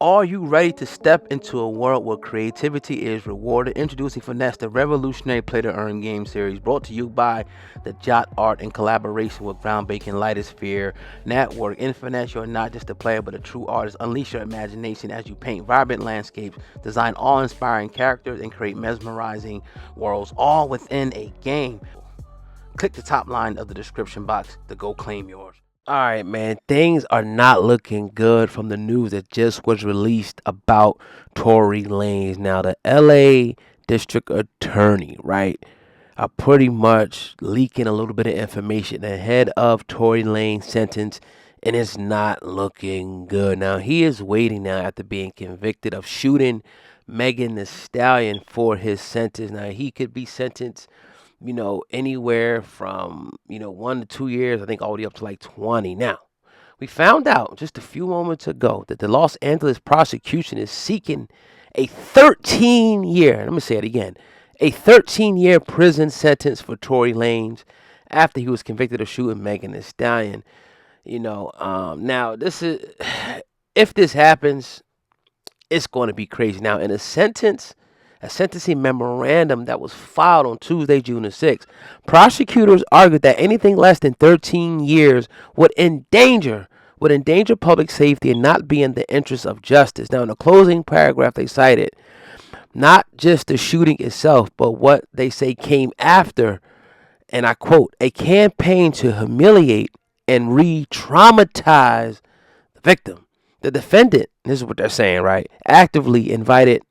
Are you ready to step into a world where creativity is rewarded? Introducing Finesse, the revolutionary play-to-earn game series, brought to you by the Jot Art in collaboration with groundbreaking Lightosphere Network. In Finesse, you're not just a player, but a true artist. Unleash your imagination as you paint vibrant landscapes, design awe-inspiring characters, and create mesmerizing worlds, all within a game. Click the top line of the description box to go claim yours. All right, man. Things are not looking good from the news that just was released about Tory Lanez. Now, the LA District Attorney, right, are pretty much leaking a little bit of information ahead of Tory Lanez's sentence, and it's not looking good. Now, he is waiting now after being convicted of shooting Megan Thee Stallion for his sentence. Now, he could be sentenced anywhere from, 1 to 2 years, I think all the way up to like 20. Now, we found out just a few moments ago that the Los Angeles prosecution is seeking a 13-year, let me say it again, a 13-year prison sentence for Tory Lanez after he was convicted of shooting Megan Thee Stallion. Now this is, if this happens, it's going to be crazy. Now, in a sentencing memorandum that was filed on Tuesday, June the 6th, prosecutors argued that anything less than 13 years would endanger public safety and not be in the interest of justice. Now, in the closing paragraph, they cited not just the shooting itself, but what they say came after, and I quote, a campaign to humiliate and re-traumatize the victim. The defendant, this is what they're saying, right, actively invited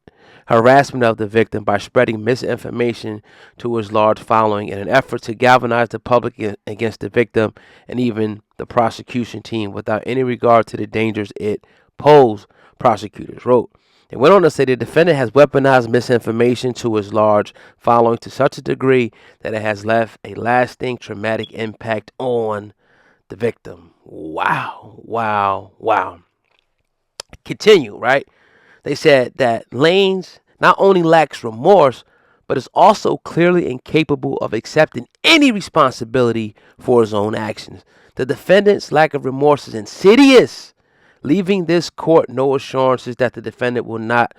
harassment of the victim by spreading misinformation to his large following in an effort to galvanize the public against the victim and even the prosecution team without any regard to the dangers it posed, prosecutors wrote. They went on to say the defendant has weaponized misinformation to his large following to such a degree that it has left a lasting traumatic impact on the victim. Wow, wow, wow. Continue, right? They said that Lanez not only lacks remorse, but is also clearly incapable of accepting any responsibility for his own actions. The defendant's lack of remorse is insidious, leaving this court no assurances that the defendant will not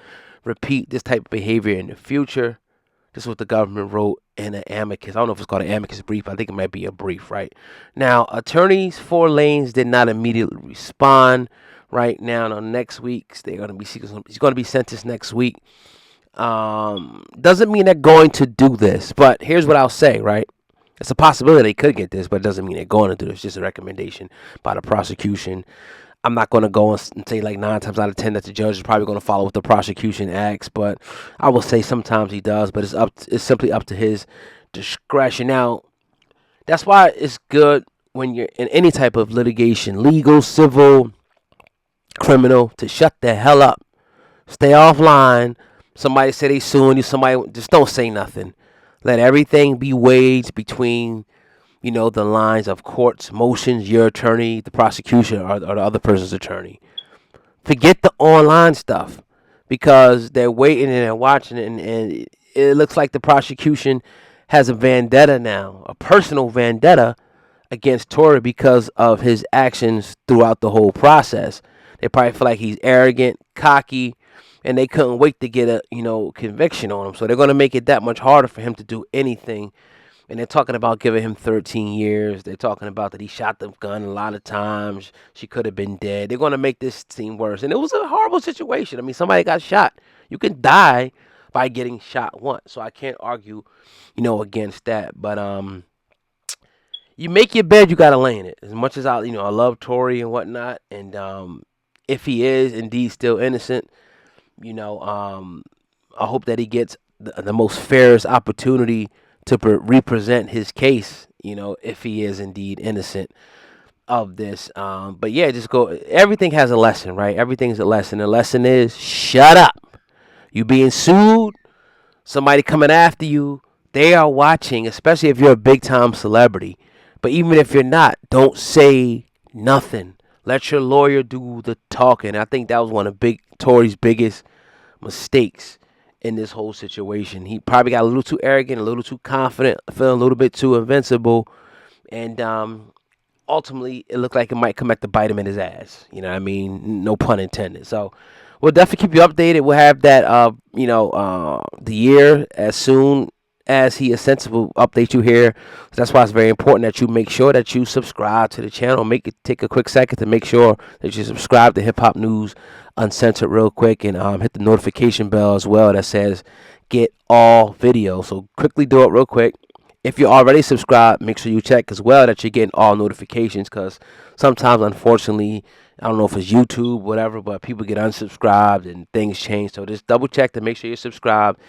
repeat this type of behavior in the future. This is what the government wrote in an amicus. I don't know if it's called an amicus brief. I think it might be a brief, right? Now, attorneys for Lanez did not immediately respond. Right now, next week, he's going to be sentenced next week. Doesn't mean they're going to do this, but here's what I'll say, right? It's a possibility they could get this, but it doesn't mean they're going to do this. It's just a recommendation by the prosecution. I'm not going to go and say like 9 times out of 10 that the judge is probably going to follow what the prosecution asks, but I will say sometimes he does, but it's simply up to his discretion. Now, that's why it's good when you're in any type of litigation, legal, civil, criminal, to shut the hell up. Stay offline. Somebody say they suing you. Somebody just don't say nothing. Let everything be weighed between, the lines of court's motions, your attorney, the prosecution, or the other person's attorney. Forget the online stuff because they're waiting and they're watching it, and it looks like the prosecution has a vendetta now, a personal vendetta against Tory because of his actions throughout the whole process. They probably feel like he's arrogant, cocky, and they couldn't wait to get a, conviction on him. So they're going to make it that much harder for him to do anything. And they're talking about giving him 13 years. They're talking about that he shot the gun a lot of times. She could have been dead. They're going to make this seem worse. And it was a horrible situation. I mean, somebody got shot. You can die by getting shot once. So I can't argue, against that. But you make your bed, you got to lay in it. As much as I love Tory and whatnot, and if he is indeed still innocent, I hope that he gets the most fairest opportunity to represent his case, if he is indeed innocent of this. But yeah, everything has a lesson, right? Everything's a lesson. The lesson is shut up. You being sued, somebody coming after you, they are watching, especially if you're a big time celebrity. But even if you're not, don't say nothing. Let your lawyer do the talking. I think that was one of Tory's biggest mistakes in this whole situation. He probably got a little too arrogant, a little too confident, feeling a little bit too invincible, and ultimately it looked like it might come back to bite him in his ass. You know what I mean? No pun intended. So we'll definitely keep you updated. We'll have that, the year as soon as he is sensible, update you here. So that's why it's very important that you make sure that you subscribe to the channel. Take a quick second to make sure that you subscribe to Hip Hop News Uncensored real quick, and hit the notification bell as well that says get all videos. So quickly do it real quick. If you're already subscribed, make sure you check as well that you're getting all notifications, because sometimes, unfortunately, I don't know if it's YouTube, whatever, but people get unsubscribed and things change. So just double check to make sure you're subscribed,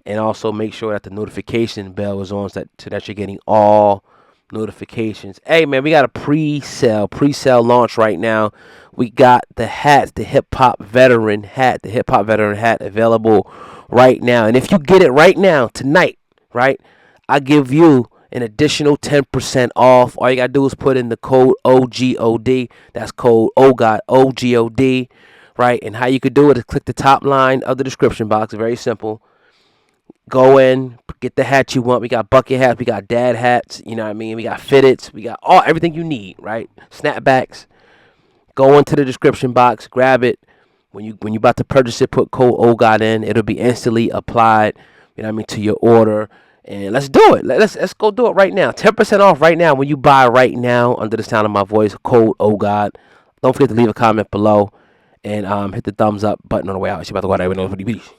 and also make sure that the notification bell is on so that you're getting all notifications. Hey man, we got a pre-sale launch right now. We got the hats, the hip hop veteran hat available right now. And if you get it right now, tonight, right, I give you an additional 10% off. All you gotta do is put in the code OGOD. That's code OGOD, OGOD, right? And how you could do it is click the top line of the description box. Very simple. Go in, get the hat you want. We got bucket hats, we got dad hats, you know what I mean? We got fitteds, we got everything you need, right? Snapbacks. Go into the description box, grab it. When you about to purchase it, put code OGOD in. It'll be instantly applied, you know what I mean, to your order. And let's do it. Let's go do it right now. 10% off right now when you buy right now under the sound of my voice. Code OGOD. Don't forget to leave a comment below and hit the thumbs up button on the way out. She's about to go out there with no peace.